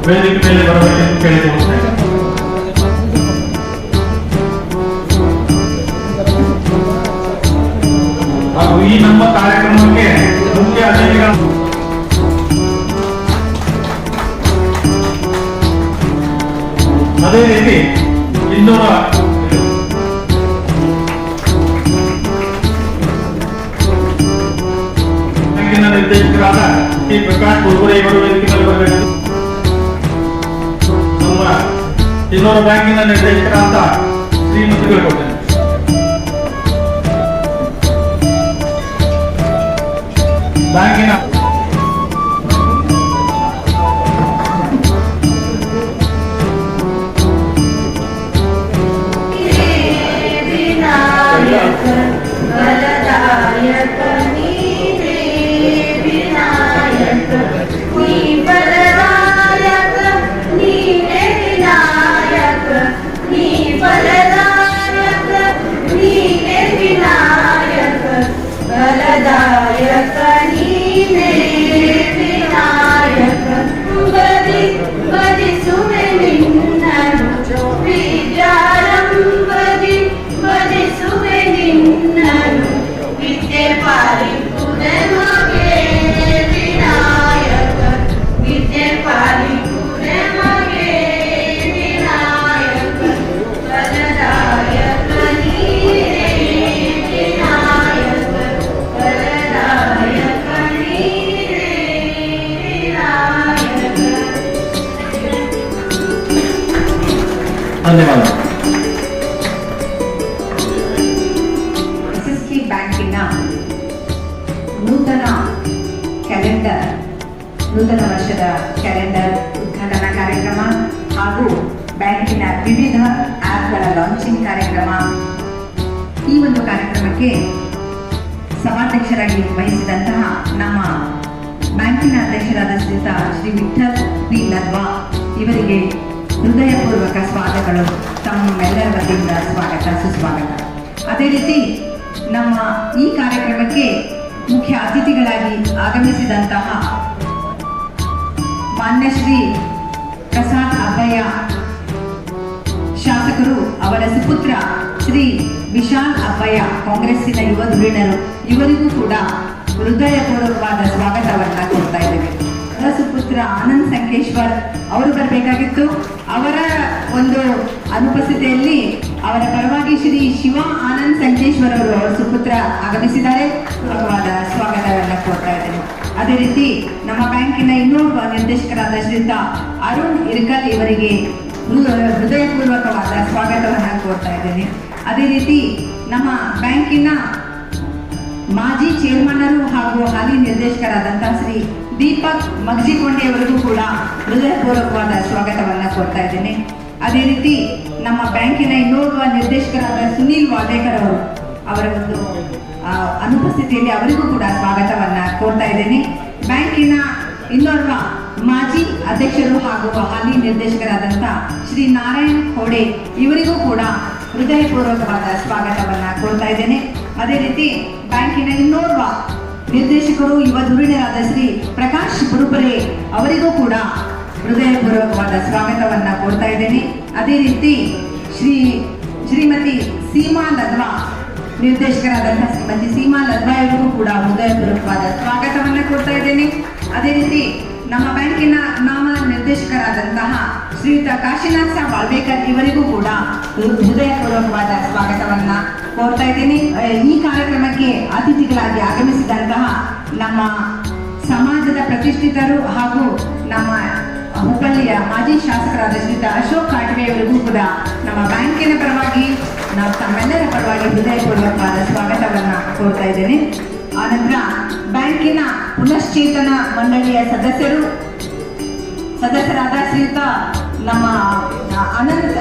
ವೇದಿಕೆ ಮೇಲೆ ಬರಬೇಕೆಂದು ಕೇಳಿಕೊಳ್ಳುತ್ತೇನೆ. ಹಾಗೂ ಈ ನಮ್ಮ ಕಾರ್ಯಕ್ರಮಕ್ಕೆ ಮುಖ್ಯ ಅತಿಥಿಗಳು ಅದೇ ರೀತಿ ಇನ್ನೂರ ನಿರ್ದೇಶಕರಾದ ಶ್ರೀ ಪ್ರಕಾಶ್ ಕುಲ್ಕುರೆ ಇವರು ವೇದಿಕೆಯಲ್ಲಿ ಬರಬೇಕು. ನಮ್ಮ ಇನ್ನೂರ ಬ್ಯಾಂಕಿನ ನಿರ್ದೇಶಕರಾದ ಶ್ರೀಮತಿಗಳು ಕೊಡ್ತೇನೆ. ಬ್ಯಾಂಕಿನ ಧನ್ಯವಾದ. ಎಸ್ಎಸ್ಕೆ ಬ್ಯಾಂಕಿನ ನೂತನ ಕ್ಯಾಲೆಂಡರ್, ನೂತನ ವರ್ಷದ ಕ್ಯಾಲೆಂಡರ್ ಉದ್ಘಾಟನಾ ಕಾರ್ಯಕ್ರಮ ಹಾಗೂ ಬ್ಯಾಂಕಿನ ವಿವಿಧ ಆ್ಯಪ್ಗಳ ಲಾಂಚಿಂಗ್ ಕಾರ್ಯಕ್ರಮ. ಈ ಒಂದು ಕಾರ್ಯಕ್ರಮಕ್ಕೆ ಸಭಾಧ್ಯಕ್ಷರಾಗಿ ವಹಿಸಿದಂತಹ ನಮ್ಮ ಬ್ಯಾಂಕಿನ ಅಧ್ಯಕ್ಷರಾದ ಶ್ರೀ ವಿಠಲ್ ಪಿ ಲದ್ವಾ ಇವರಿಗೆ ಹೃದಯಪೂರ್ವಕ ಸ್ವಾಗತಗಳು. ತಮ್ಮೆಲ್ಲರ ವತಿಯಿಂದ ಸ್ವಾಗತ, ಸುಸ್ವಾಗತ. ಅದೇ ರೀತಿ ನಮ್ಮ ಈ ಕಾರ್ಯಕ್ರಮಕ್ಕೆ ಮುಖ್ಯ ಅತಿಥಿಗಳಾಗಿ ಆಗಮಿಸಿದಂತಹ ಮಾನ್ಯ ಶ್ರೀ ಪ್ರಸಾದ್ ಅಬ್ಬಯ್ಯ ಶಾಸಕರು, ಅವರ ಸುಪುತ್ರ ಶ್ರೀ ವಿಶಾಲ್ ಅಬ್ಬಯ್ಯ ಕಾಂಗ್ರೆಸ್ಸಿನ ಯುವ ಧುರೀಣರು, ಇವರಿಗೂ ಕೂಡ ಹೃದಯಪೂರ್ವಕವಾದ ಸ್ವಾಗತವನ್ನ ಕೊಡ್ತಾ ಇದ್ದೇವೆ. ಸುಪುತ್ರ ಆನಂದ್ ಸಂಕೇಶ್ವರ್ ಅವರು ಬರಬೇಕಾಗಿತ್ತು. ಅವರ ಒಂದು ಅನುಪಸ್ಥಿತಿಯಲ್ಲಿ ಅವರ ಪರವಾಗಿ ಶ್ರೀ ಶಿವ ಆನಂದ್ ಸಂಕೇಶ್ವರ್ ಅವರು, ಅವರ ಸುಪುತ್ರ ಆಗಮಿಸಿದ್ದಾರೆ. ಪೂರ್ವಕವಾದ ಸ್ವಾಗತವನ್ನು ಕೊಡ್ತಾ ಇದ್ದೇನೆ. ಅದೇ ರೀತಿ ನಮ್ಮ ಬ್ಯಾಂಕಿನ ಇನ್ನೋರ್ವ ನಿರ್ದೇಶಕರಾದ ಶ್ರೀಯುತ ಅರುಣ್ ಇರ್ಕಲ್ ಇವರಿಗೆ ಹೃದಯಪೂರ್ವಕವಾದ ಸ್ವಾಗತವನ್ನು ಕೋರ್ತಾ ಇದ್ದೇನೆ. ಅದೇ ರೀತಿ ನಮ್ಮ ಬ್ಯಾಂಕಿನ ಮಾಜಿ ಚೇರ್ಮನ್ನರು ಹಾಗೂ ಹಾಲಿ ನಿರ್ದೇಶಕರಾದಂತಹ ಶ್ರೀ ದೀಪಕ್ ಮಗ್ಜಿಕೊಂಡೆಯವರಿಗೂ ಕೂಡ ಹೃದಯಪೂರ್ವಕವಾದ ಸ್ವಾಗತವನ್ನು ಕೋರ್ತಾ ಇದ್ದೇನೆ. ಅದೇ ರೀತಿ ನಮ್ಮ ಬ್ಯಾಂಕಿನ ಇನ್ನೋರ್ವ ನಿರ್ದೇಶಕರಾದ ಸುನೀಲ್ ವಾಡೇಕರ್ ಅವರು, ಅವರ ಒಂದು ಅನುಪಸ್ಥಿತಿಯಲ್ಲಿ ಅವರಿಗೂ ಕೂಡ ಸ್ವಾಗತವನ್ನು ಕೋರ್ತಾ ಇದ್ದೇನೆ. ಬ್ಯಾಂಕಿನ ಇನ್ನೋರ್ವ ಮಾಜಿ ಅಧ್ಯಕ್ಷರು ಹಾಗೂ ಹಾಲಿ ನಿರ್ದೇಶಕರಾದಂಥ ಶ್ರೀ ನಾರಾಯಣ್ ಖೋಡೆ ಇವರಿಗೂ ಕೂಡ ಹೃದಯಪೂರ್ವಕವಾದ ಸ್ವಾಗತವನ್ನು ಕೋರ್ತಾ ಇದ್ದೇನೆ. ಅದೇ ರೀತಿ ಬ್ಯಾಂಕಿನ ಇನ್ನೋರ್ವ ನಿರ್ದೇಶಕರು, ಯುವ ಧುರೀಣರಾದ ಶ್ರೀ ಪ್ರಕಾಶ್ ಬುರುಪರೆ ಅವರಿಗೂ ಕೂಡ ಹೃದಯಪೂರ್ವಕವಾದ ಸ್ವಾಗತವನ್ನು ಕೋರ್ತಾ ಇದ್ದೇನೆ. ಅದೇ ರೀತಿ ಶ್ರೀಮತಿ ಸೀಮಾ ಲದ್ವಾ, ನಿರ್ದೇಶಕರಾದಂತಹ ಶ್ರೀಮತಿ ಸೀಮಾ ಲದ್ವಾ ಇವರಿಗೂ ಕೂಡ ಹೃದಯಪೂರ್ವಕವಾದ ಸ್ವಾಗತವನ್ನು ಕೋರ್ತಾ ಇದ್ದೇನೆ. ಅದೇ ರೀತಿ ನಮ್ಮ ಬ್ಯಾಂಕಿನ ನಾಮ ನಿರ್ದೇಶಕರಾದಂತಹ ಶ್ರೀಯುತ ಕಾಶಿನಾಥ್ ಸಾಬ್ ಬಾಳ್ಬೇಕರ್ ಇವರಿಗೂ ಕೂಡ ಹೃದಯಪೂರ್ವಕವಾದ ಸ್ವಾಗತವನ್ನ ಕೋರ್ತಾ ಇದ್ದೇನೆ. ಈ ಕಾರ್ಯಕ್ರಮಕ್ಕೆ ಅತಿಥಿಗಳಾಗಿ ಆಗಮಿಸಿದಂತಹ ನಮ್ಮ ಸಮಾಜದ ಪ್ರತಿಷ್ಠಿತರು ಹಾಗೂ ನಮ್ಮ ಹುಬ್ಬಳ್ಳಿಯ ಮಾಜಿ ಶಾಸಕರಾದ ಶ್ರೀಯುತ ಅಶೋಕ್ ಕಾಟ್ವೆ ಅವರಿಗೂ ಕೂಡ ನಮ್ಮ ಬ್ಯಾಂಕಿನ ಪರವಾಗಿ, ನಾವು ತಮ್ಮೆಲ್ಲರ ಪರವಾಗಿ ಹೃದಯಪೂರ್ವಕವಾದ ಸ್ವಾಗತವನ್ನ ಕೋರ್ತಾ ಇದ್ದೇನೆ. ಆನಂತರ ಬ್ಯಾಂಕಿನ ಪುನಶ್ಚೇತನ ಮಂಡಳಿಯ ಸದಸ್ಯರಾದ ಶ್ರೀಯುತ ನಮ್ಮ ಅನಂತ್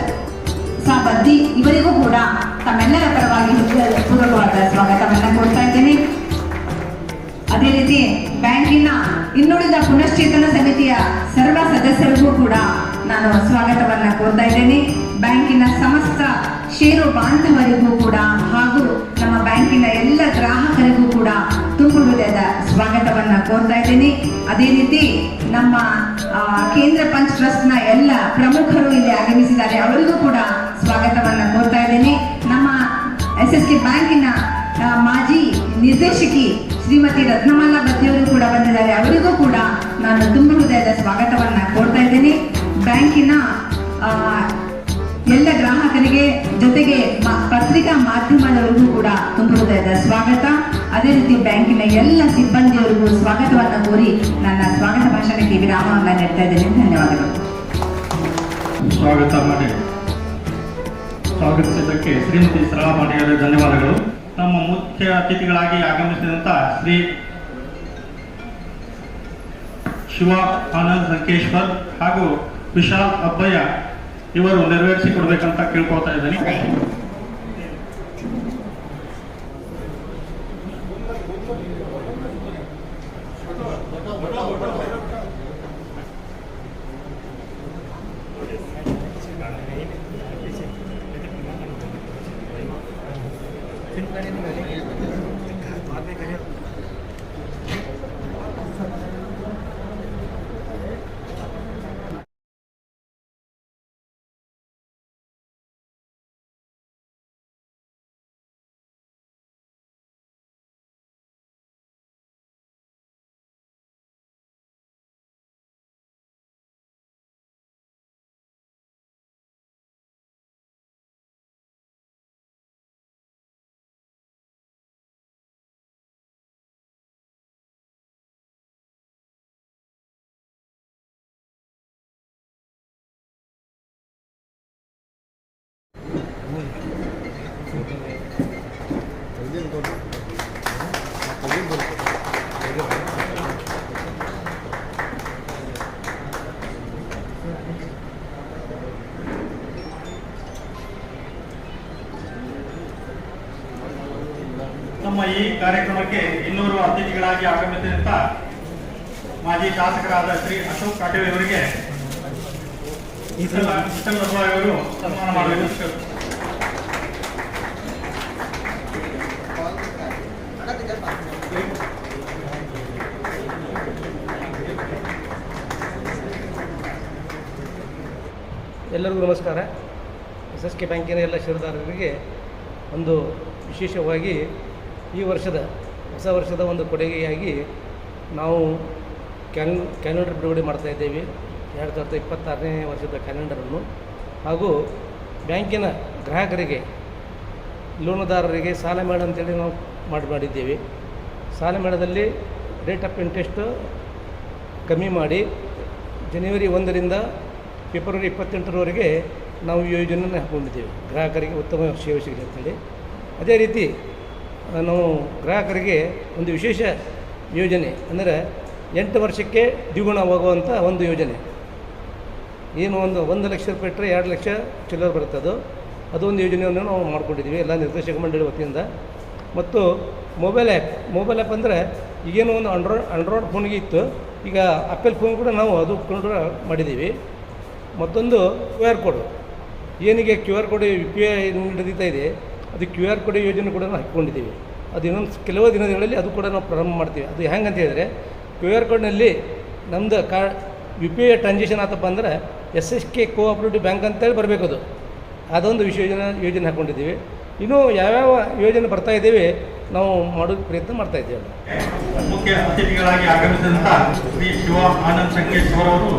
ಸಾಬದ್ದಿ ಇವರಿಗೂ ಕೂಡ ತಮ್ಮೆಲ್ಲರ ಪರವಾಗಿ ಹೃದಯಪೂರ್ವಕವಾದ ಸ್ವಾಗತವನ್ನು ಕೋರ್ತಾ ಇದ್ದೇನೆ. ಅದೇ ರೀತಿ ಬ್ಯಾಂಕಿನ ಇನ್ನುಳಿದ ಪುನಶ್ಚೇತನ ಸಮಿತಿಯ ಸರ್ವ ಸದಸ್ಯರಿಗೂ ಕೂಡ ನಾನು ಸ್ವಾಗತವನ್ನು ಕೋರ್ತಾ ಇದ್ದೇನೆ. ಬ್ಯಾಂಕಿನ ಸಮಸ್ತ ಷೇರು ಬಾಂಧವರಿಗೂ ಕೂಡ ಹಾಗೂ ನಮ್ಮ ಬ್ಯಾಂಕಿನ ಎಲ್ಲ ಗ್ರಾಹಕರಿಗೂ ಕೂಡ ತುಂಬು ಹೃದಯದ ಸ್ವಾಗತವನ್ನು ಕೋರ್ತಾ ಇದ್ದೀನಿ. ಅದೇ ರೀತಿ ನಮ್ಮ ಕೇಂದ್ರ ಪಂಚ್ ಟ್ರಸ್ಟ್ನ ಎಲ್ಲ ಪ್ರಮುಖರು ಇಲ್ಲಿ ಆಗಮಿಸಿದ್ದಾರೆ. ಅವರಿಗೂ ಕೂಡ ಸ್ವಾಗತವನ್ನು ಕೋರ್ತಾ ಇದ್ದೇನೆ. ನಮ್ಮ SSK ಬ್ಯಾಂಕಿನ ಮಾಜಿ ನಿರ್ದೇಶಕಿ ಶ್ರೀಮತಿ ರತ್ನಮಾಲಾ ಬತ್ತಿಯವರು ಕೂಡ ಬಂದಿದ್ದಾರೆ. ಅವರಿಗೂ ಕೂಡ ನಾನು ತುಂಬ ಹೃದಯದ ಸ್ವಾಗತವನ್ನು ಕೋರ್ತಾ ಇದ್ದೇನೆ. ಬ್ಯಾಂಕಿನ ಎಲ್ಲ ಗ್ರಾಹಕರಿಗೆ ಜೊತೆಗೆ ಪತ್ರಿಕಾ ಮಾಧ್ಯಮದವರಿಗೂ ಕೂಡ ತುಂಬ ಹೃದಯದ ಸ್ವಾಗತ. ಅದೇ ರೀತಿ ಬ್ಯಾಂಕಿನ ಎಲ್ಲ ಸಿಬ್ಬಂದಿಯವರಿಗೂ ಸ್ವಾಗತವನ್ನು ಕೋರಿ ನನ್ನ ಸ್ವಾಗತ ಭಾಷಣಕ್ಕೆ ವಿರಾಮವನ್ನು ನೀಡ್ತಾ ಇದ್ದೇನೆ. ಧನ್ಯವಾದಗಳು. ಸ್ವಾಗತಿಸಿದ್ದಕ್ಕೆ ಶ್ರೀಮತಿ ಸರಳಾಪಾಣಿಯವರೇ ಧನ್ಯವಾದಗಳು. ನಮ್ಮ ಮುಖ್ಯ ಅತಿಥಿಗಳಾಗಿ ಆಗಮಿಸಿದಂಥ ಶ್ರೀ ಶಿವ ಆನಂದ್ ಸಂಕೇಶ್ವರ್ ಹಾಗೂ ವಿಶಾಲ್ ಅಬ್ಬಯ್ಯ ಇವರು ನೆರವೇರಿಸಿಕೊಡ್ಬೇಕಂತ ಕೇಳ್ಕೊಳ್ತಾ ಇದ್ದೀನಿ. ನಮ್ಮ ಈ ಕಾರ್ಯಕ್ರಮಕ್ಕೆ ಇನ್ನೂರು ಅತಿಥಿಗಳಾಗಿ ಆಗಮಿಸಿದಂತ ಮಾಜಿ ಶಾಸಕರಾದ ಶ್ರೀ ಅಶೋಕ್ ಕಾಟೇವ್ ಅವರಿಗೆ ಅವರು ಸನ್ಮಾನ ಮಾಡಬೇಕು. ಎಲ್ಲರಿಗೂ ನಮಸ್ಕಾರ. SSK ಬ್ಯಾಂಕಿನ ಎಲ್ಲ ಷೇರುದಾರರಿಗೆ ಒಂದು ವಿಶೇಷವಾಗಿ ಈ ಹೊಸ ವರ್ಷದ ಒಂದು ಕೊಡುಗೆಯಾಗಿ ನಾವು ಕ್ಯಾಲೆಂಡರ್ ಬಿಡುಗಡೆ ಮಾಡ್ತಾಯಿದ್ದೇವೆ. 2026ನೇ ವರ್ಷದ ಕ್ಯಾಲೆಂಡರನ್ನು ಹಾಗೂ ಬ್ಯಾಂಕಿನ ಗ್ರಾಹಕರಿಗೆ ಲೋನುದಾರರಿಗೆ ಸಾಲ ಮೇಳ ಅಂತೇಳಿ ನಾವು ಮಾಡಿದ್ದೇವೆ. ಸಾಲ ಮೇಳದಲ್ಲಿ ರೇಟ್ ಆಫ್ ಇಂಟ್ರೆಸ್ಟ್ ಕಮ್ಮಿ ಮಾಡಿ ಜನವರಿ 1ರಿಂದ ಫೆಬ್ರವರಿ 28ರವರೆಗೆ ನಾವು ಈ ಯೋಜನೆಯನ್ನು ಹಾಕ್ಕೊಂಡಿದ್ದೇವೆ. ಗ್ರಾಹಕರಿಗೆ ಉತ್ತಮ ಸೇವೆ ಸಿಗಲಿ ಅಂತೇಳಿ. ಅದೇ ರೀತಿ ನಾವು ಗ್ರಾಹಕರಿಗೆ ಒಂದು ವಿಶೇಷ ಯೋಜನೆ ಅಂದರೆ 8 ವರ್ಷಕ್ಕೆ ದ್ವಿಗುಣವಾಗುವಂಥ ಒಂದು ಯೋಜನೆ. ಏನು 1 ಲಕ್ಷ ರೂಪಾಯಿ ಇಟ್ಟರೆ 2 ಲಕ್ಷ ಚಿಲ್ಲರೆ ಬರುತ್ತೆ. ಅದೊಂದು ಯೋಜನೆಯನ್ನು ನಾವು ಮಾಡ್ಕೊಂಡಿದ್ದೀವಿ ಎಲ್ಲ ನಿರ್ದೇಶಕ ಮಂಡಳಿ ವತಿಯಿಂದ. ಮತ್ತು ಮೊಬೈಲ್ ಆ್ಯಪ್ ಅಂದರೆ ಈಗೇನು ಒಂದು ಆಂಡ್ರಾಯ್ಡ್ ಫೋನ್ಗೆ ಇತ್ತು, ಈಗ ಆಪಲ್ ಫೋನ್ ಕೂಡ ನಾವು ಅದು ಕೊಂಡು ಮಾಡಿದ್ದೀವಿ. ಮತ್ತೊಂದು QR ಕೋಡ್, ಏನಿಗೆ QR ಕೋಡ್ UPI ನಡೀತಾ ಇದೆ, ಅದು QR ಕೋಡ್ ಯೋಜನೆ ಕೂಡ ನಾವು ಹಾಕ್ಕೊಂಡಿದ್ದೀವಿ. ಅದು ಇನ್ನೊಂದು ಕೆಲವು ದಿನಗಳಲ್ಲಿ ಅದು ಕೂಡ ನಾವು ಪ್ರಾರಂಭ ಮಾಡ್ತೀವಿ. ಅದು ಹೆಂಗೆ ಅಂತ ಹೇಳಿದರೆ QR ಕೋಡ್ನಲ್ಲಿ ನಮ್ಮದು UPI ಟ್ರಾನ್ಸಾಕ್ಷನ್ ಆತಪ್ಪ ಅಂದರೆ SSK ಕೋಆಪರೇಟಿವ್ ಬ್ಯಾಂಕ್ ಅಂತೇಳಿ ಬರಬೇಕು. ಅದೊಂದು ಯೋಜನೆ ಹಾಕ್ಕೊಂಡಿದ್ದೀವಿ. ಇನ್ನೂ ಯಾವ್ಯಾವ ಯೋಜನೆ ಬರ್ತಾ ಇದ್ದೇವೆ ನಾವು ಮಾಡೋದು ಪ್ರಯತ್ನ ಮಾಡ್ತಾ ಇದ್ದೇವೆ. ಮುಖ್ಯ ಅತಿಥಿಗಳಾಗಿ ಆಗಮಿಸಿದಂಥ ಶ್ರೀ ಶಿವ ಆನಂದ್ ಸಂಕೇಶ್ವರ್ ಅವರು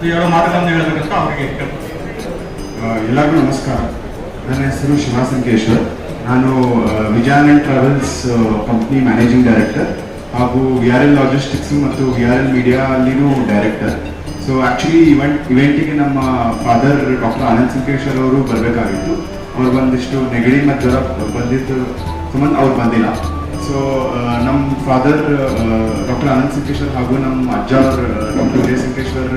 2 ಮಾತುಗಳನ್ನು ಹೇಳಬೇಕಂತ ಅವರಿಗೆ ಎಲ್ಲರಿಗೂ ನಮಸ್ಕಾರ. ನನ್ನ ಹೆಸರು ಶಿವ ಸಂಕೇಶ್ವರ್. ನಾನು Vijayanand travels company managing director ಹಾಗೂ VRL ಲಾಜಿಸ್ಟಿಕ್ಸ್ ಮತ್ತು VRL ಮೀಡಿಯಾ ಅಲ್ಲಿನೂ ಡೈರೆಕ್ಟರ್. ಸೊ ಆ್ಯಕ್ಚುಲಿ ಇವೆಂಟಿಗೆ ನಮ್ಮ ಫಾದರ್ ಡಾಕ್ಟರ್ ಆನಂದ್ ಸಂಕೇಶ್ವರ್ ಅವರು ಬರಬೇಕಾಗಿತ್ತು. ಅವ್ರು ಒಂದಿಷ್ಟು ನೆಗಡಿ ಮತ್ತು ಜ್ವರ ಬಂದಿದ್ದು ಸಂಬಂಧ ಅವ್ರು ಬಂದಿಲ್ಲ. ಸೊ ನಮ್ಮ ಫಾದರ್ ಡಾಕ್ಟರ್ ಆನಂದ್ ಸಂಕೇಶ್ವರ್ ಹಾಗೂ ನಮ್ಮ ಅಜ್ಜ ಡಾಕ್ಟರ್ ವಿಜಯ್ ಸಂಕೇಶ್ವರ್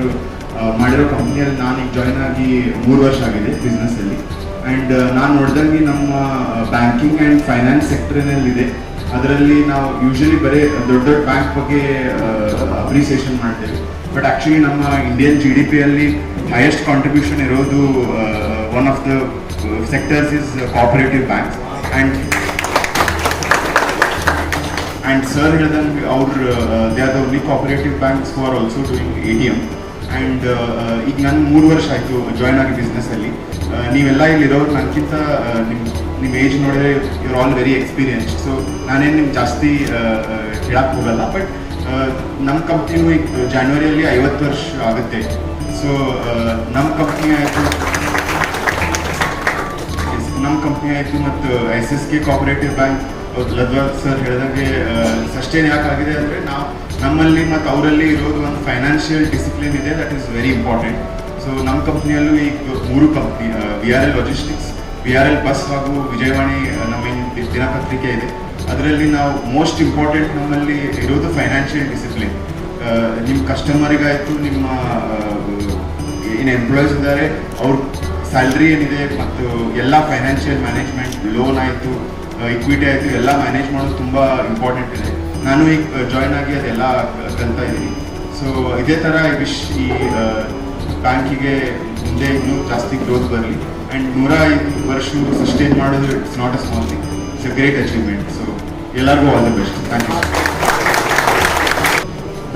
ಮಾಡಿರೋ ಕಂಪ್ನಿಯಲ್ಲಿ ನಾನು ಈಗ ಜಾಯ್ನ್ ಆಗಿ 3 ವರ್ಷ ಆಗಿದೆ ಬಿಸ್ನೆಸ್ಸಲ್ಲಿ. ಆ್ಯಂಡ್ ನಾನು ನೋಡ್ದಂಗೆ ನಮ್ಮ ಬ್ಯಾಂಕಿಂಗ್ ಆ್ಯಂಡ್ ಫೈನಾನ್ಸ್ ಸೆಕ್ಟರ್ನಲ್ಲಿದೆ. ಅದರಲ್ಲಿ ನಾವು ಯೂಶಲಿ ಬರೀ ದೊಡ್ಡ ಬ್ಯಾಂಕ್ ಬಗ್ಗೆ ಅಪ್ರಿಸಿಯೇಷನ್ ಮಾಡ್ತೇವೆ. ಬಟ್ ಆ್ಯಕ್ಚುಲಿ ನಮ್ಮ ಇಂಡಿಯನ್ GDPಯಲ್ಲಿ ಹೈಯೆಸ್ಟ್ ಕಾಂಟ್ರಿಬ್ಯೂಷನ್ ಇರೋದು one of the sectors is cooperative banks. And sir ಹೇಳಿದಂಗೆ they are the only cooperative banks who are also doing ATM. And ಈಗ ನಾನು 3 ವರ್ಷ ಆಯಿತು ಜಾಯ್ನ್ ಆಗಿ ಬಿಸ್ನೆಸ್ಸಲ್ಲಿ. ನೀವೆಲ್ಲ ಇಲ್ಲಿರೋರು ನನಗಿಂತ ನಿಮ್ಮ ಏಜ್ ನೋಡಿದ್ರೆ your all very experience. So ನಾನೇನು ನಿಮ್ಗೆ ಜಾಸ್ತಿ ಹೇಳಕ್ಕೆ ಹೋಗಲ್ಲ. ಬಟ್ ನಮ್ಮ ಕಂಪ್ನಿನೂ ಈಗ ಜಾನ್ವರಿಯಲ್ಲಿ 50 ವರ್ಷ ಆಗುತ್ತೆ. ಸೊ ನಮ್ಮ ಕಂಪ್ನಿ ಆಯಿತು ಮತ್ತು SSK ಕೋಆಪರೇಟಿವ್ ಬ್ಯಾಂಕ್ ಲದ್ವಾರ್ ಸರ್ ಹೇಳಿದಂಗೆ ಸಸ್ಟೈನ್ ಯಾಕಾಗಿದೆ ಅಂದರೆ ನಮ್ಮಲ್ಲಿ ಮತ್ತು ಅವರಲ್ಲಿ ಇರೋದು ಒಂದು ಫೈನಾನ್ಷಿಯಲ್ ಡಿಸಿಪ್ಲಿನ್ ಇದೆ, that is very important. So ನಮ್ಮ ಕಂಪ್ನಿಯಲ್ಲೂ ಈಗ 3 company, VRL logistics, VRL bus ಹಾಗೂ ವಿಜಯವಾಣಿ ನಮ್ಮ ದಿನಪತ್ರಿಕೆ ಇದೆ. ಅದರಲ್ಲಿ ನಾವು ಮೋಸ್ಟ್ ಇಂಪಾರ್ಟೆಂಟ್ ನಮ್ಮಲ್ಲಿ ಇರೋದು ಫೈನಾನ್ಷಿಯಲ್ ಡಿಸಿಪ್ಲಿನ್. ನಿಮ್ಮ ಕಸ್ಟಮರಿಗಾಯಿತು, ನಿಮ್ಮ ಏನು ಎಂಪ್ಲಾಯೀಸ್ ಇದ್ದಾರೆ ಅವ್ರ ಸ್ಯಾಲ್ರಿ ಏನಿದೆ ಮತ್ತು ಎಲ್ಲ ಫೈನಾನ್ಷಿಯಲ್ ಮ್ಯಾನೇಜ್ಮೆಂಟ್, ಲೋನ್ ಆಯಿತು, ಇಕ್ವಿಟಿ ಆಯಿತು, ಎಲ್ಲ ಮ್ಯಾನೇಜ್ ಮಾಡೋದು ತುಂಬ ಇಂಪಾರ್ಟೆಂಟ್ ಇದೆ. ನಾನು ಈಗ ಜಾಯ್ನ್ ಆಗಿ ಅದೆಲ್ಲ ಕಲಿತಾ ಇದ್ದೀನಿ. ಸೊ ಇದೇ ಥರ ಈ ಬ್ಯಾಂಕಿಗೆ ಮುಂದೆ ಇನ್ನೂ ಜಾಸ್ತಿ ಗ್ರೋತ್ ಬರಲಿ. ಆ್ಯಂಡ್ 105 ವರ್ಷ ಸಸ್ಟೈನ್ ಮಾಡೋದು it's not a small thing, it's a great achievement. So ಎಲ್ಲರಿಗೂ all the best. Thank you.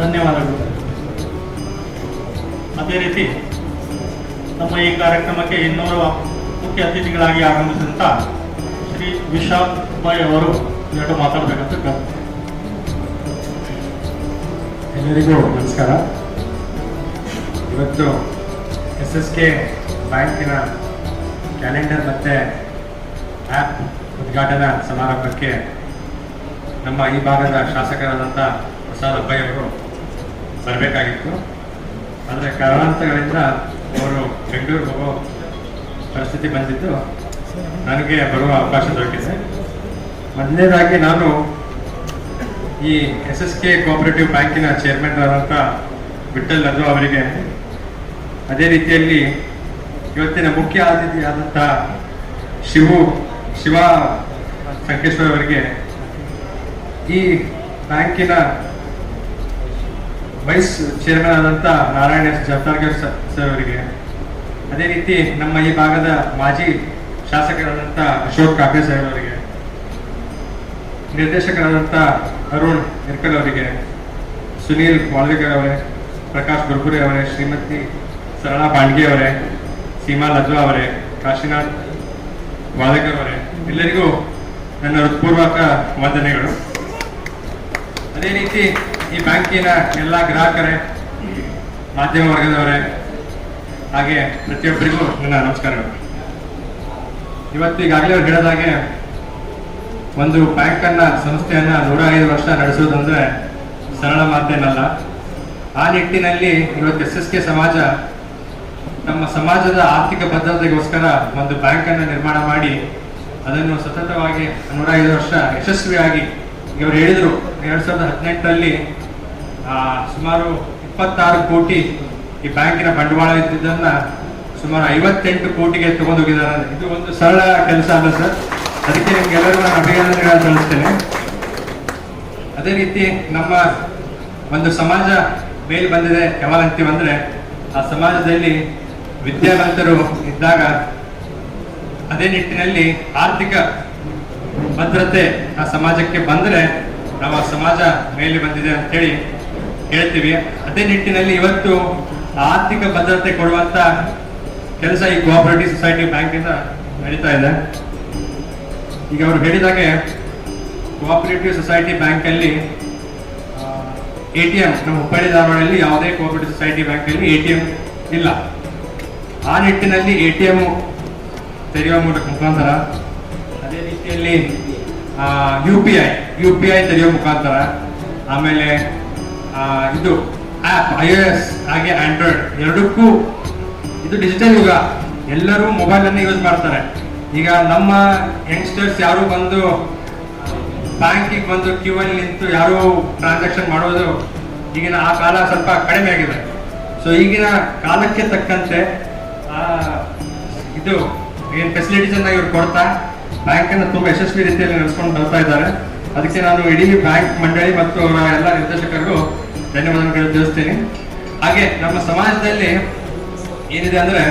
ಧನ್ಯವಾದಗಳು. ಅದೇ ರೀತಿ ನಮ್ಮ ಈ ಕಾರ್ಯಕ್ರಮಕ್ಕೆ ಇನ್ನೋರ್ವ ಮುಖ್ಯ ಅತಿಥಿಗಳಾಗಿ ಆಗಮಿಸಿದಂಥ ಶ್ರೀ ವಿಶಾಲ್ ಬಾಯ್ ಅವರು ಎರಡು ಮಾತಾಡಬೇಕಂತ ಕೇಳ್ತಾರೆ. ಎಲ್ಲರಿಗೂ ನಮಸ್ಕಾರ. ಇವತ್ತು SSK ಬ್ಯಾಂಕಿನ ಕ್ಯಾಲೆಂಡರ್ ಮತ್ತು ಆ್ಯಪ್ ಉದ್ಘಾಟನಾ ಸಮಾರಂಭಕ್ಕೆ ನಮ್ಮ ಈ ಭಾಗದ ಶಾಸಕರಾದಂಥ ಪ್ರಸಾದ್ ಅಬ್ಬಯ್ಯ ಅವರು ಬರಬೇಕಾಗಿತ್ತು. ಆದರೆ ಕಾರಣಾಂತರಗಳಿಂದ ಅವರು ಬೆಂಗಳೂರಿಗೆ ಹೋಗೋ ಪರಿಸ್ಥಿತಿ ಬಂದಿದ್ದು ನನಗೆ ಬರುವ ಅವಕಾಶ ದೊರಕಿದೆ. ಮೊದಲನೇದಾಗಿ ನಾನು ಈ SSK ಕೋಆಪರೇಟಿವ್ ಬ್ಯಾಂಕಿನ ಚೇರ್ಮನ್ ಆದಂಥ ವಿಠಲ್ ಲದ್ವಾ ಅವರಿಗೆ, ಅದೇ ರೀತಿಯಲ್ಲಿ ಇವತ್ತಿನ ಮುಖ್ಯ ಅತಿಥಿಯಾದಂಥ ಶಿವ ಸಂಕೇಶ್ವರ ಅವರಿಗೆ, ಈ ಬ್ಯಾಂಕಿನ ವೈಸ್ ಚೇರ್ಮನ್ ಆದಂಥ ನಾರಾಯಣ ಜತ್ತಾರ್ಗರ್ ಸರ್ ಅವರಿಗೆ, ಅದೇ ರೀತಿ ನಮ್ಮ ಈ ಭಾಗದ ಮಾಜಿ ಶಾಸಕರಾದಂಥ ಅಶೋಕ್ ಕಾಪೆ ಸಾಹೇಬ್ ಅವರಿಗೆ, ನಿರ್ದೇಶಕರಾದಂಥ ಅರುಣ್ ಇರ್ಕಲ್ ಅವರಿಗೆ, ಸುನೀಲ್ ವಾಳ್ವೇಕರ್ ಅವರೇ, ಪ್ರಕಾಶ್ ಗುರ್ಗುರೆ ಅವರೇ, ಶ್ರೀಮತಿ ಸರಳಾ ಬಾಂಡ್ಗೆ ಅವರೇ, ಸೀಮಾ ಲದ್ವಾ ಅವರೇ, ಕಾಶಿನಾಥ್ ವಾಳ್ವೇಕರ್ ಅವರೇ, ಎಲ್ಲರಿಗೂ ನನ್ನ ಹೃತ್ಪೂರ್ವಕ ವಂದನೆಗಳು. ಅದೇ ರೀತಿ ಈ ಬ್ಯಾಂಕಿನ ಎಲ್ಲ ಗ್ರಾಹಕರೇ, ಮಾಧ್ಯಮ ವರ್ಗದವರೇ, ಹಾಗೆ ಪ್ರತಿಯೊಬ್ಬರಿಗೂ ನನ್ನ ನಮಸ್ಕಾರಗಳು. ಇವತ್ತು ಈಗಾಗಲೇ ಅವ್ರು ಹೇಳಿದಾಗೆ ಒಂದು ಬ್ಯಾಂಕನ್ನು, ಸಂಸ್ಥೆಯನ್ನು 105 ವರ್ಷ ನಡೆಸುವುದಂದ್ರೆ ಸರಳ ಮಾತೇನಲ್ಲ. ಆ ನಿಟ್ಟಿನಲ್ಲಿ ಇವತ್ತು SSK ಸಮಾಜ ನಮ್ಮ ಸಮಾಜದ ಆರ್ಥಿಕ ಭದ್ರತೆಗೋಸ್ಕರ ಒಂದು ಬ್ಯಾಂಕನ್ನು ನಿರ್ಮಾಣ ಮಾಡಿ ಅದನ್ನು ಸತತವಾಗಿ 105 ವರ್ಷ ಯಶಸ್ವಿಯಾಗಿ, ಇವರು ಹೇಳಿದರು 2018ರಲ್ಲಿ ಸುಮಾರು 26 ಕೋಟಿ ಈ ಬ್ಯಾಂಕಿನ ಬಂಡವಾಳ ಇದ್ದಿದ್ದನ್ನ ಸುಮಾರು 58 ಕೋಟಿಗೆ ತಗೊಂಡೋಗಿದ್ದಾರೆ. ಇದು ಒಂದು ಸರಳ ಕೆಲಸ ಅಲ್ಲ ಸರ್. ಅದಕ್ಕೆ ನಿಮ್ಗೆಲ್ಲರೂ ನಾನು ಅಭಿನಂದನೆಗಳನ್ನು ಸಲ್ಲಿಸ್ತೇನೆ. ಅದೇ ರೀತಿ ನಮ್ಮ ಒಂದು ಸಮಾಜ ಮೇಲೆ ಬಂದಿದೆ ಯಾವಾಗ ಅಂತೀವಂದ್ರೆ, ಆ ಸಮಾಜದಲ್ಲಿ ವಿದ್ಯಾವಂತರು ಇದ್ದಾಗ ಅದೇ ನಿಟ್ಟಿನಲ್ಲಿ ಆರ್ಥಿಕ ಭದ್ರತೆ ಆ ಸಮಾಜಕ್ಕೆ ಬಂದರೆ ನಾವು ಆ ಸಮಾಜ ಮೇಲೆ ಬಂದಿದೆ ಅಂತೇಳಿ ಹೇಳ್ತೀವಿ. ಅದೇ ನಿಟ್ಟಿನಲ್ಲಿ ಇವತ್ತು ಆರ್ಥಿಕ ಭದ್ರತೆ ಕೊಡುವಂತ ಕೆಲಸ ಈ ಕೋಆಪರೇಟಿವ್ ಸೊಸೈಟಿ ಬ್ಯಾಂಕಿಂದ ನಡೀತಾ ಇದೆ. ಈಗ ಅವರು ಹೇಳಿದಾಗೆ ಕೋಆಪರೇಟಿವ್ ಸೊಸೈಟಿ ಬ್ಯಾಂಕಲ್ಲಿ ATM, ನಮ್ಮ ಹುಬ್ಬಳ್ಳಿ ಧಾರವಾಡಲ್ಲಿ ಯಾವುದೇ ಕೋಆಪರೇಟಿವ್ ಸೊಸೈಟಿ ಬ್ಯಾಂಕಲ್ಲಿ ATM ಇಲ್ಲ. ಆ ನಿಟ್ಟಿನಲ್ಲಿ ATM ತೆರೆಯುವ ಮುಖಾಂತರ, ಅದೇ ರೀತಿಯಲ್ಲಿ UPI ತೆರೆಯುವ ಮುಖಾಂತರ, ಆಮೇಲೆ ಇದು ಆ್ಯಪ್ iOS ಹಾಗೆ ಆಂಡ್ರಾಯ್ಡ್ ಎರಡಕ್ಕೂ ಇದು ಡಿಜಿಟಲ್ ಯುಗ. ಎಲ್ಲರೂ ಮೊಬೈಲನ್ನೇ ಯೂಸ್ ಮಾಡ್ತಾರೆ. ಈಗ ನಮ್ಮ ಯಂಗ್ಸ್ಟರ್ಸ್ ಯಾರು ಬಂದು ಬ್ಯಾಂಕಿಗೆ ಬಂದು ಕ್ಯೂ ಅಲ್ಲಿ ನಿಂತು ಯಾರು ಟ್ರಾನ್ಸಾಕ್ಷನ್ ಮಾಡೋದು ಈಗಿನ ಆ ಕಾಲ ಸ್ವಲ್ಪ ಕಡಿಮೆ ಆಗಿದೆ. ಸೊ ಈಗಿನ ಕಾಲಕ್ಕೆ ತಕ್ಕಂತೆ ಇದು ಏನು ಫೆಸಿಲಿಟೀಸ್ ಅನ್ನ ಇವ್ರು ಕೊಡ್ತಾ ಬ್ಯಾಂಕನ್ನು ತುಂಬ ಯಶಸ್ವಿ ರೀತಿಯಲ್ಲಿ ನಡೆಸ್ಕೊಂಡು ಬರ್ತಾ ಇದ್ದಾರೆ. ಅದಕ್ಕೆ ನಾನು ಇಡೀ ಬ್ಯಾಂಕ್ ಮಂಡಳಿ ಮತ್ತು ಅವರ ಎಲ್ಲ ನಿರ್ದೇಶಕರಿಗೂ ಧನ್ಯವಾದಗಳು ತಿಳಿಸ್ತೀನಿ. ಹಾಗೆ ನಮ್ಮ ಸಮಾಜದಲ್ಲಿ ಏನಿದೆ ಅಂದ್ರೆ,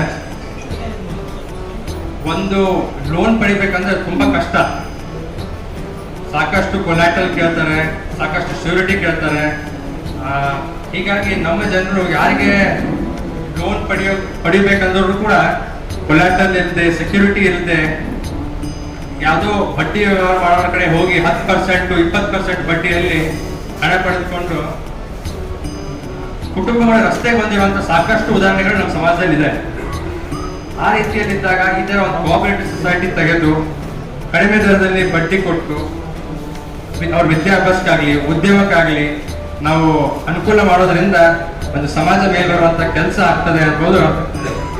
ಒಂದು ಲೋನ್ ಪಡಿಬೇಕಂದ್ರೆ ತುಂಬಾ ಕಷ್ಟ. ಸಾಕಷ್ಟು ಕೊಲ್ಯಾಟರಲ್ ಕೇಳ್ತಾರೆ, ಸಾಕಷ್ಟು ಶ್ಯೂರಿಟಿ ಕೇಳ್ತಾರೆ. ಹೀಗಾಗಿ ನಮ್ಮ ಜನರು ಯಾರಿಗೆ ಲೋನ್ ಪಡಿಬೇಕಂದ್ರೂ ಕೂಡ ಕೊಲ್ಯಾಟರಲ್ ಇಲ್ಲದೆ, ಸೆಕ್ಯೂರಿಟಿ ಇಲ್ಲದೆ, ಯಾವುದೋ ಬಡ್ಡಿ ವ್ಯವಹಾರ ಮಾಡೋ ಕಡೆ ಹೋಗಿ 10%, 20% ಬಡ್ಡಿಯಲ್ಲಿ ಹಣ ಪಡೆದುಕೊಂಡು ಕುಟುಂಬಗಳ ರಸ್ತೆಗೆ ಬಂದಿರುವಂತಹ ಸಾಕಷ್ಟು ಉದಾಹರಣೆಗಳು ನಮ್ಮ ಸಮಾಜದಲ್ಲಿ ಇದೆ. ಆ ರೀತಿಯಲ್ಲಿದ್ದಾಗ ಇದರ ಒಂದು ಕೋಆಪರೇಟಿವ್ ಸೊಸೈಟಿ ತೆಗೆದು ಕಡಿಮೆ ದರದಲ್ಲಿ ಬಡ್ಡಿ ಕೊಟ್ಟು ಅವ್ರ ವಿದ್ಯಾಭ್ಯಾಸಕ್ಕಾಗಲಿ, ಉದ್ಯಮಕ್ಕಾಗಲಿ ನಾವು ಅನುಕೂಲ ಮಾಡೋದ್ರಿಂದ ಒಂದು ಸಮಾಜ ಮೇಲೆ ಬರುವಂತ ಕೆಲಸ ಆಗ್ತದೆ ಅನ್ನೋದು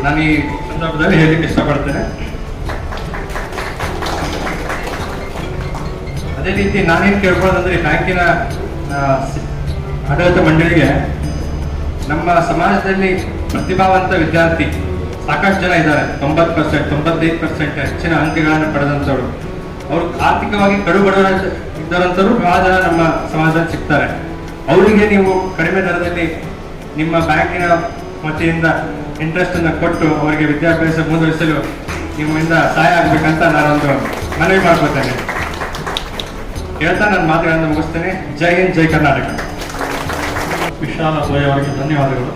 ನಾನು ಈ ಸಂದರ್ಭದಲ್ಲಿ ಹೇಳಲಿಕ್ಕೆ ಇಷ್ಟಪಡ್ತೇನೆ. ಅದೇ ರೀತಿ ನಾನೇನು ಕೇಳ್ಕೊಳ್ಳೋದಂದ್ರೆ ಬ್ಯಾಂಕಿನ ಆಡಳಿತ ಮಂಡಳಿಗೆ, ನಮ್ಮ ಸಮಾಜದಲ್ಲಿ ಪ್ರತಿಭಾವಂತ ವಿದ್ಯಾರ್ಥಿ ಸಾಕಷ್ಟು ಜನ ಇದ್ದಾರೆ. 90%, 95% ಹೆಚ್ಚಿನ ಅಂಕಗಳನ್ನು ಪಡೆದಂಥವ್ರು, ಅವರು ಆರ್ಥಿಕವಾಗಿ ಕಡುಬಡವ ಇದ್ದರಂತರೂ ಬಹಳ ಜನ ನಮ್ಮ ಸಮಾಜದಲ್ಲಿ ಸಿಗ್ತಾರೆ. ಅವರಿಗೆ ನೀವು ಕಡಿಮೆ ದರದಲ್ಲಿ ನಿಮ್ಮ ಬ್ಯಾಂಕಿನ ವತಿಯಿಂದ ಇಂಟ್ರೆಸ್ಟ್ ಅನ್ನು ಕೊಟ್ಟು ಅವರಿಗೆ ವಿದ್ಯಾಭ್ಯಾಸ ಮುಂದುವರಿಸಲು ನಿಮ್ಮಿಂದ ಸಹಾಯ ಆಗ್ಬೇಕಂತ ನಾನೊಂದು ಮನವಿ ಮಾಡ್ಕೊತೇನೆ. ಹೇಳ್ತಾ ನನ್ನ ಮಾತುಗಳನ್ನು ಮುಗಿಸ್ತೇನೆ. ಜೈ ಹಿಂದ್, ಜೈ ಕರ್ನಾಟಕ. ವಿಶಾಲ್ ಅಬ್ಬಯ್ಯ ಅವರಿಗೆ ಧನ್ಯವಾದಗಳು.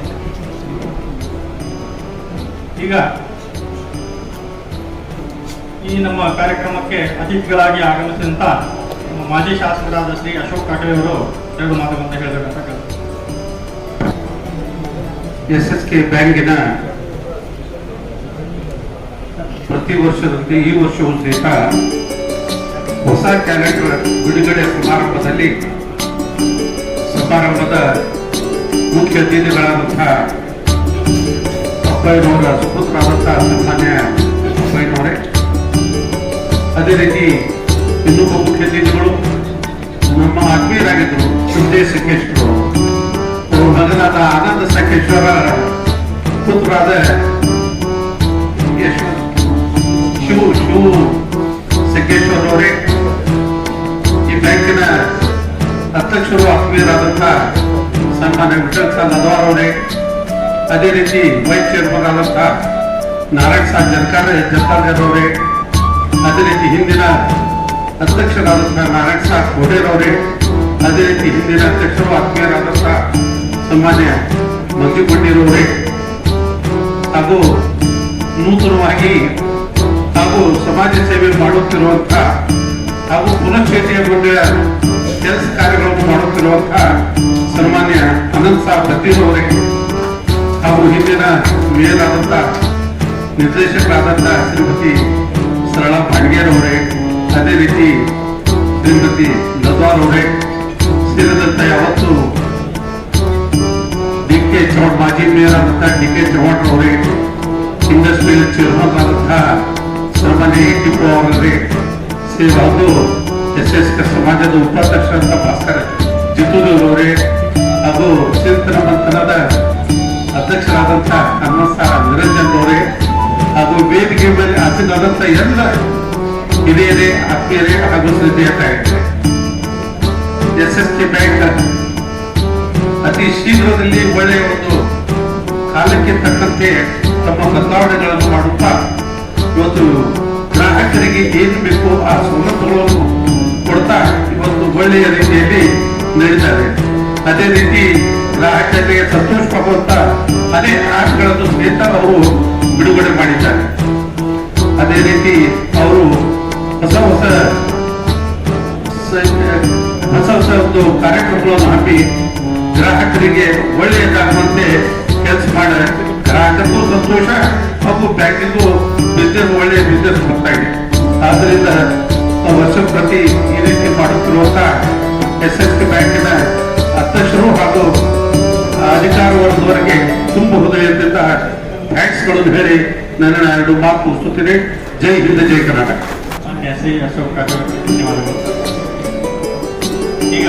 ಈಗ ಈ ನಮ್ಮ ಕಾರ್ಯಕ್ರಮಕ್ಕೆ ಅತಿಥಿಗಳಾಗಿ ಆಗಮಿಸಿದಂತ ನಮ್ಮ ಮಾಜಿ ಶಾಸಕರಾದ ಶ್ರೀ ಅಶೋಕ್ ಕಾಕಡೆ ಅವರು 2 ಮಾತುಗಳನ್ನು ಹೇಳಬೇಕಂತ ಕೇಳ್ತಾರೆ. SSK ಬ್ಯಾಂಕಿನ ಪ್ರತಿ ವರ್ಷದಂತೆ ಈ ವರ್ಷವೂ ಸಹಿತ ಹೊಸ ಕ್ಯಾಲೆಂಡರ್ ಬಿಡುಗಡೆ ಸಮಾರಂಭದ ಮುಖ್ಯ ಅತಿಥಿಗಳಾದಂತಹ ಅಪ್ಪಯ್ಯನವರ ಸುಪುತ್ರರಾದಂತಹ ಸನ್ಮಾನ್ಯ ಅಪ್ಪಯ್ಯನವರೇ, ಅದೇ ರೀತಿ ಇನ್ನೊಬ್ಬ ಮುಖ್ಯ ಅತಿಥಿಗಳು ನಮ್ಮ ಆತ್ಮೀಯರಾಗಿದ್ದರು ಸುದೇಶ್ ಸಂಕೇಶ್ವರು, ಅವರು ಮಗನಾದ ಆನಂದ ಸಂಕೇಶ್ವರ ಪುತ್ರರಾದ ಶಿವ ಸಂಕೇಶ್ವರ್ ಅವರೇ, ಈ ಬ್ಯಾಂಕಿನ ಅಧ್ಯಕ್ಷರು ಆತ್ಮೀಯರಾದಂತಹ ಸನ್ಮಾನ್ಯ ವಿಠಲ್ ಸಾಲ್ ನದ್ವಾರ್ ಅವರೇ, ಅದೇ ರೀತಿ ವೈಸ್ ಚೇರ್ಮನ್ ಆದಂತಹ ನಾರಾಯಣ್ ಸಾಹ್ ಜರ್ಕಾರ್ ಅವರೇ, ಅದೇ ರೀತಿ ಹಿಂದಿನ ಅಧ್ಯಕ್ಷರಾದಂತಹ ನಾರಾಯಣ್ ಸಾಹ್ ಗೋಡೇರ್ ಅವರೇ, ಅದೇ ರೀತಿ ಹಿಂದಿನ ಅಧ್ಯಕ್ಷರು ಆತ್ಮೀಯರಾದಂತಹ ಸನ್ಮಾನ್ಯ ಮಂಜು ಕೊಂಡೀರವರೇ, ಹಾಗೂ ನೂತನವಾಗಿ ಹಾಗೂ ಸಮಾಜ ಸೇವೆ ಮಾಡುತ್ತಿರುವಂತಹ ಹಾಗೂ ಪುನಶ್ಚೇತನಗೊಂಡ ಕೆಲಸ ಕಾರ್ಯಗಳನ್ನು ಮಾಡುತ್ತಿರುವಂತಹ ಸನ್ಮಾನ್ಯ ಅನಂತ್ ಸಾಹ್ ಬದ್ದೀರವರೇ, ಹಾಗೂ ಹಿಂದಿನ ಮೇಯರ್ ಆದಂತಹ ನಿರ್ದೇಶಕರಾದಂತಹ ಶ್ರೀಮತಿ ಸರಳಾ ಪಾಂಡ್ಯರವರೇ, ಅದೇ ರೀತಿ ಶ್ರೀಮತಿ ನದ್ವಾರ್ ಅವರೇ ಸೇರಿದಂತೆ ಯಾವತ್ತು DK ಚೌಹಾಣ್, ಮಾಜಿ ಮೇಯರ್ ಆದಂತಹ DK ಚೌಹಾಣ್ ಅವರೇ, ಇಂಡಸ್ಟ್ರಿಯಲ್ ಚೇರ್ಮನ್ ಆದಂತಹ ಸನ್ಮಾನ್ಯ ಟಿಪ್ಪು ಅವರೇ, ಹಾಗೂ SSK ಸಮಾಜದ ಉಪಾಧ್ಯಕ್ಷರಾದ ಭಾಸ್ಕರ ಜಿತ್ತೂರವರೇ, ಹಾಗೂ ಚಿಂತನ ಮಂಥನದ ಅಧ್ಯಕ್ಷರಾದಂತಹ ಹನುಮಂತ ನಿರಂಜನ್ ಅವರೇ, ಹಾಗೂ ವೇದಿಕೆ ಮೇಲೆ ಆಸೀನರಾದಂಥ ಎಲ್ಲ ಹಿರಿಯರೇ, ಆತ್ಮೀಯರೇ ಹಾಗೂ ಶ್ರದ್ಧೆಯ ತಾಯಿಗಳೇ, SSK ಬ್ಯಾಂಕ್ ಅತಿ ಶೀಘ್ರದಲ್ಲಿ ಒಳ್ಳೆಯ ಒಂದು ಕಾಲಕ್ಕೆ ತಕ್ಕಂತೆ ತಮ್ಮ ಬದಲಾವಣೆಗಳನ್ನು ಮಾಡುತ್ತಾ ಇವತ್ತು ಗ್ರಾಹಕರಿಗೆ ಏನು ಬೇಕು ಆ ಸವಲತ್ತುಗಳನ್ನು ಕೊಡ್ತಾ ಇವತ್ತು ಒಳ್ಳೆಯ ರೀತಿಯಲ್ಲಿ ನಡೆದಿದ್ದಾರೆ. ಅದೇ ರೀತಿ ಗ್ರಾಹಕರಿಗೆ ಸಂತೋಷವಾಗುವಂತ ಅನೇಕ ಆಪ್ಗಳನ್ನು ಸಹಿತ ಅವರು ಬಿಡುಗಡೆ ಮಾಡಿದ್ದಾರೆ. ಅದೇ ರೀತಿ ಅವರು ಹೊಸ ಒಂದು ಕಾರ್ಯಕ್ರಮಗಳನ್ನು ಹಾಕಿ ಗ್ರಾಹಕರಿಗೆ ಒಳ್ಳೆಯದಾಗುವಂತೆ ಕೆಲಸ ಮಾಡಿ ಗ್ರಾಹಕರಿಗೂ ಸಂತೋಷ ಹಾಗೂ ಬ್ಯಾಂಕಿಗೂ ಬಿಸ್ನೆಸ್ ಒಳ್ಳೆಯ ಬಿಸ್ನೆಸ್ ಬರ್ತಾ ಇದೆ. ಆದ್ರಿಂದ ವರ್ಷ ಪ್ರತಿ ಈ ರೀತಿ ಮಾಡುತ್ತಿರುವಂತಹ SSK ಬ್ಯಾಂಕಿನ ಅಧ್ಯಕ್ಷರು ಹಾಗೂ ಅಧಿಕಾರ ವರ್ಗದವರಿಗೆ ತುಂಬ ಹೃದಯದಿಂದ ಥ್ಯಾಂಕ್ಸ್ಗಳನ್ನು ಹೇಳಿ ನನ್ನ 2 ಮಾತು ಮುಗಿಸುತ್ತೇನೆ. ಜೈ ಹಿಂದ್, ಜೈ ಕರ್ನಾಟಕ. ಶ್ರೀ ಅಶೋಕ್ ಕಾಕಡೆ ಅವರಿಗೆ ಧನ್ಯವಾದಗಳು. ಈಗ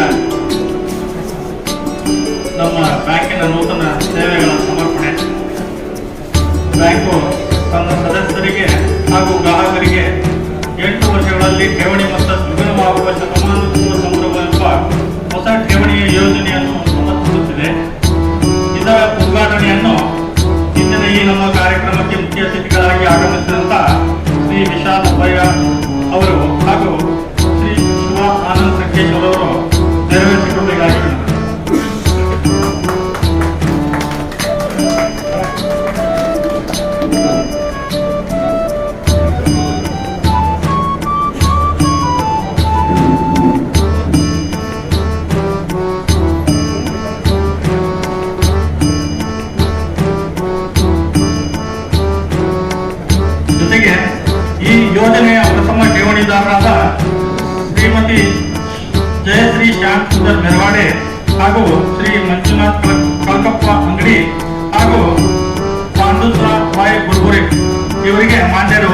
ನಮ್ಮ ಬ್ಯಾಂಕಿನ ನೂತನ ಸೇವೆಗಳ ಸಮರ್ಪಣೆ. ಬ್ಯಾಂಕು ತನ್ನ ಸದಸ್ಯರಿಗೆ ಹಾಗೂ ಗ್ರಾಹಕರಿಗೆ 8 ವರ್ಷಗಳಲ್ಲಿ ಠೇವಣಿ ಮೊತ್ತ ದ್ವಿಗುಣವಾಗುವ ಶತಮಾನೋತ್ಸವ ಸಂಭ್ರಮ ಎಂಬ ಹೊಸ ಠೇವಣಿಯ ಯೋಜನೆಯನ್ನು ಸಮರ್ಪಿಸುತ್ತಿದೆ. ಇದರ ಉದ್ಘಾಟನೆಯನ್ನು ಇಂದಿನ ಈ ನಮ್ಮ ಕಾರ್ಯಕ್ರಮಕ್ಕೆ ಮುಖ್ಯ ಅತಿಥಿಗಳಾಗಿ ಆಗಮಿಸಿದಂತ ಶ್ರೀ ವಿಶಾಲ್ ಅಬ್ಬಯ್ಯ ಅವರು ಹಾಗೂ ಶ್ರೀ ಶಿವ ಆನಂದ್ ಸಂಕೇಶ್ವರ್ ಅವರು ನೆರವೇರಿಸಿಕೊಳ್ಳಬೇಕಾಗಿ ಈ ಯೋಜನೆಯ ಪ್ರಥಮ ಠೇವಣಿದಾರರಾದ ಶ್ರೀಮತಿ ಜಯಶ್ರೀ ಶ್ಯಾಮ್ ಸುಂದರ್ ಮೆರವಾಡೆ ಹಾಗೂ ಶ್ರೀ ಮಂಜುನಾಥ್ ಕಲ್ಕಪ್ಪ ಅಂಗಡಿ ಹಾಗೂ ಪಾಂಡುಸರ ಬಾಯಿ ಗುರುಗುರಿ ಇವರಿಗೆ ಮಾನ್ಯರು